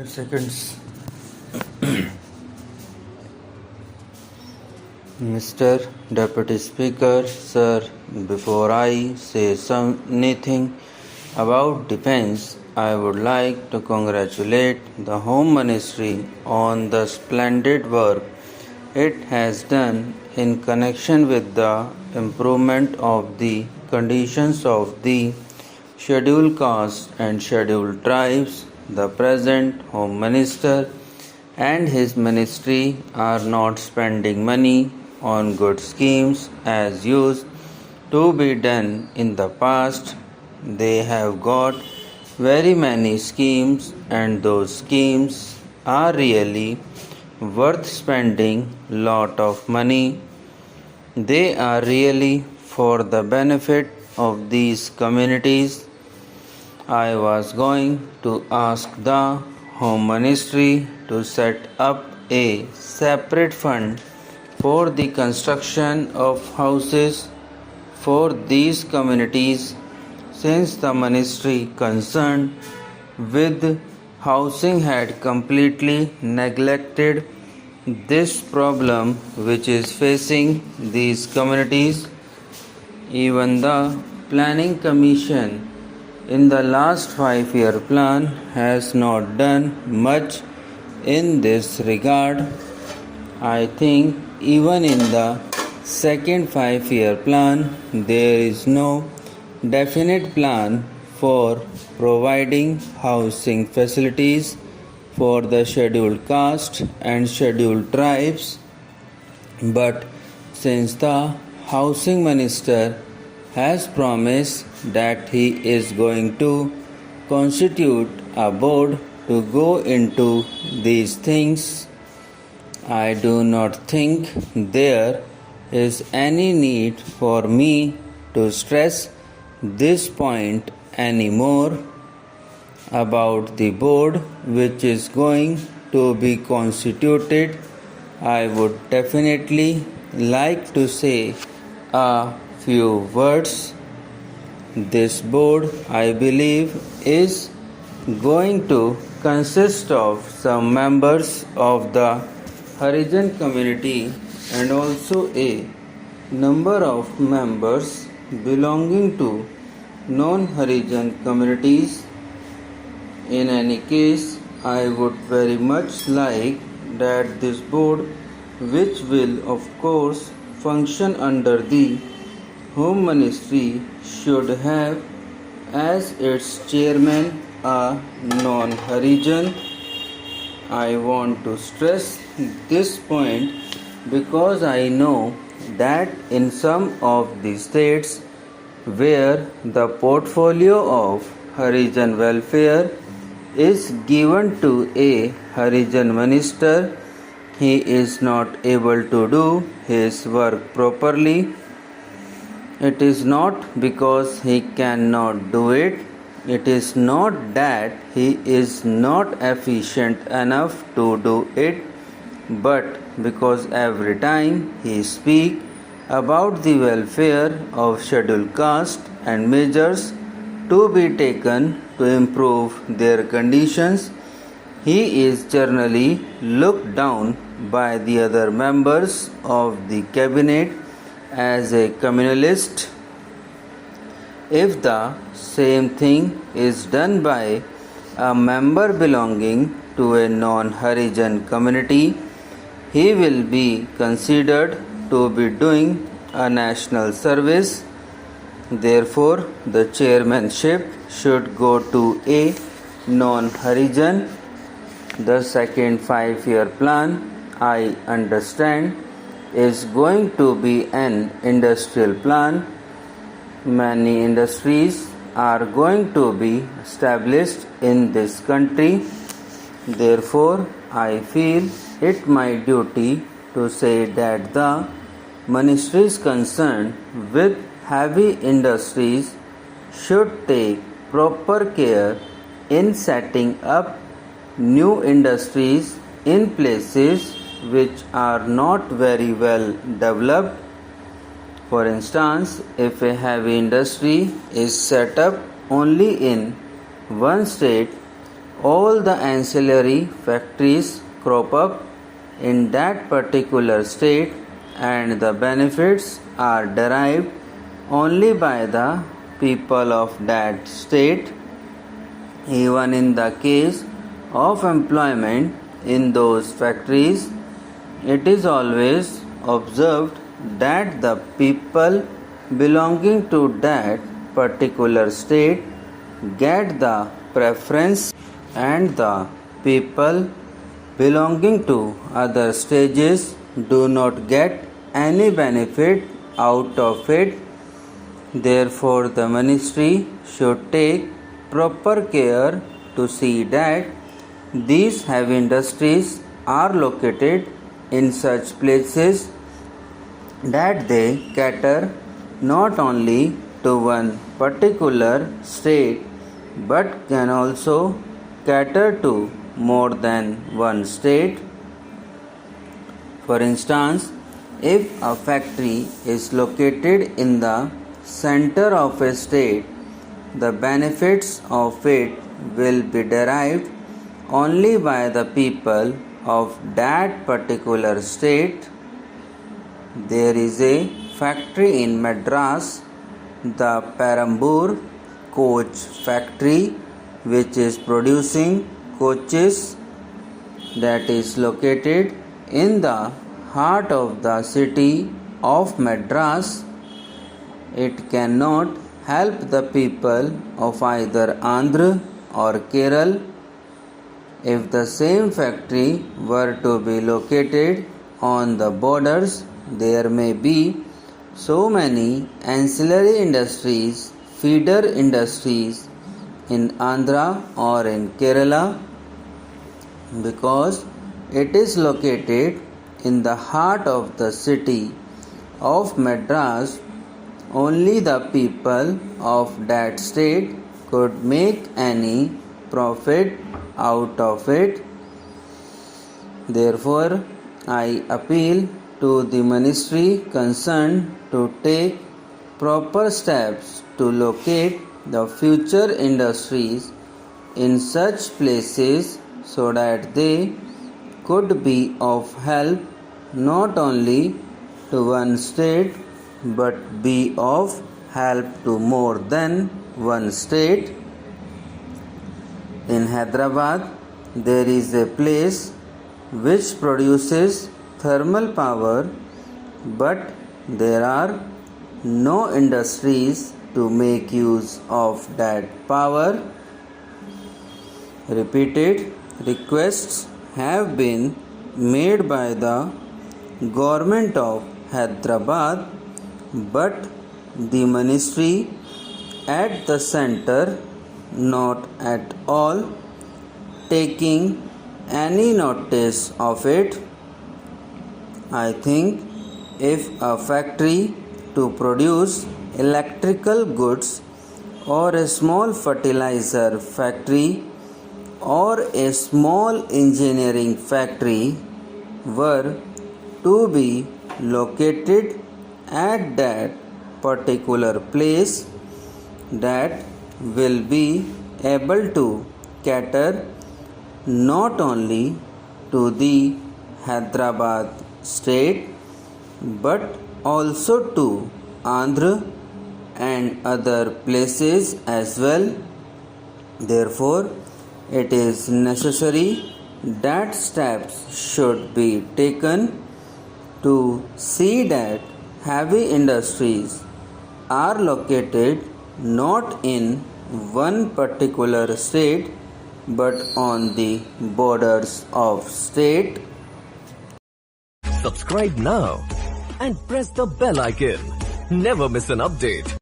Seconds. Mr. Deputy Speaker, sir, before I say anything about defense, I would like to congratulate the Home Ministry on the splendid work it has done in connection with the improvement of the conditions of the scheduled castes and scheduled tribes. The present Home Minister and his ministry are not spending money on good schemes as used to be done in the past. They have got very many schemes, and those schemes are really worth spending lot of money. They are really for the benefit of these communities. I was going to ask the Home Ministry to set up a separate fund for the construction of houses for these communities, since the ministry concerned with housing had completely neglected this problem which is facing these communities. Even the Planning Commission in the last 5-year plan has not done much in this regard. I think even in the second 5-year plan there is no definite plan for providing housing facilities for the scheduled caste and scheduled tribes. But since the housing minister has promised that he is going to constitute a board to go into these things, I do not think there is any need for me to stress this point anymore. About the board which is going to be constituted, I would definitely like to say a few words. This board, I believe, is going to consist of some members of the Harijan community and also a number of members belonging to non-Harijan communities. In any case, I would very much like that this board, which will of course function under the Home Ministry, should have as its chairman a non-Harijan. I want to stress this point because I know that in some of the states where the portfolio of Harijan welfare is given to a Harijan minister, he is not able to do his work properly. It is not because he cannot do it. It is not that he is not efficient enough to do it, but because every time he speaks about the welfare of scheduled caste and measures to be taken to improve their conditions, he is generally looked down by the other members of the cabinet as a communalist. If the same thing is done by a member belonging to a non-Harijan community, he will be considered to be doing a national service. Therefore, the chairmanship should go to a non-Harijan. The second 5-year plan, I understand, is going to be an industrial plan. Many industries are going to be established in this country. Therefore, I feel it my duty to say that the ministries concerned with heavy industries should take proper care in setting up new industries in places which are not very well developed. For instance, if a heavy industry is set up only in one state, all the ancillary factories crop up in that particular state and the benefits are derived only by the people of that state. Even in the case of employment in those factories, it is always observed that the people belonging to that particular state get the preference and the people belonging to other states do not get any benefit out of it. Therefore, the ministry should take proper care to see that these heavy industries are located in such places that they cater not only to one particular state but can also cater to more than one state. For instance, if a factory is located in the center of a state, the benefits of it will be derived only by the people of that particular state. There is a factory in Madras, the Perambur coach factory, which is producing coaches, that is located in the heart of the city of Madras. It cannot help the people of either Andhra or Kerala. If the same factory were to be located on the borders, there may be so many ancillary industries, feeder industries in Andhra or in Kerala, because it is located in the heart of the city of Madras. Only the people of that state could make any profit out of it. Therefore, I appeal to the ministry concerned to take proper steps to locate the future industries in such places so that they could be of help not only to one state but be of help to more than one state. In Hyderabad, there is a place which produces thermal power, but there are no industries to make use of that power. Repeated requests have been made by the government of Hyderabad, but the ministry at the center not at all taking any notice of it. I think if a factory to produce electrical goods or a small fertilizer factory or a small engineering factory were to be located at that particular place, that will be able to cater not only to the Hyderabad state but also to Andhra and other places as well. Therefore, it is necessary that steps should be taken to see that heavy industries are located not in one particular state but on the borders of state. Subscribe now and press the bell icon. Never miss an update.